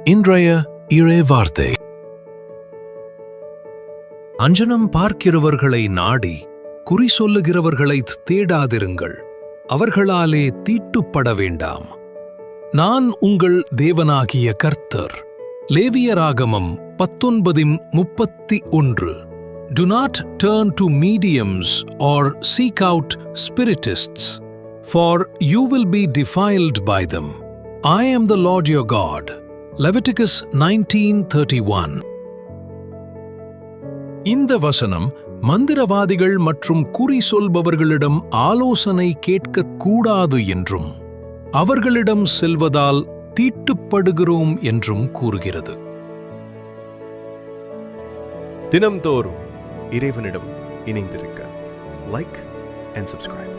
இன்றைய இறை வார்த்தை. அஞ்சனம் பார்க்கிறவர்களை நாடி குறி சொல்லுகிறவர்களை தேடாதிருங்கள், அவர்களாலே தீட்டுப்பட வேண்டாம். நான் உங்கள் தேவனாகிய கர்த்தர். லேவியராகமம் 19:31. Do not turn to mediums or seek out spiritists, for you will be defiled by them. I am the Lord your God. Leviticus 19:31. இந்த வசனம் மந்திரவாதிகள் மற்றும் குறி சொல்பவர்களிடம் ஆலோசனை கேட்கக் கூடாது என்றும் அவர்களிடம் செல்வதால் தீட்டுப்படுகிறோம் என்றும் கூறுகிறது. தினம்தோறும் இறைவனிடம் இணைந்திருக்க லைக் அண்ட் சப்ஸ்கிரைப்.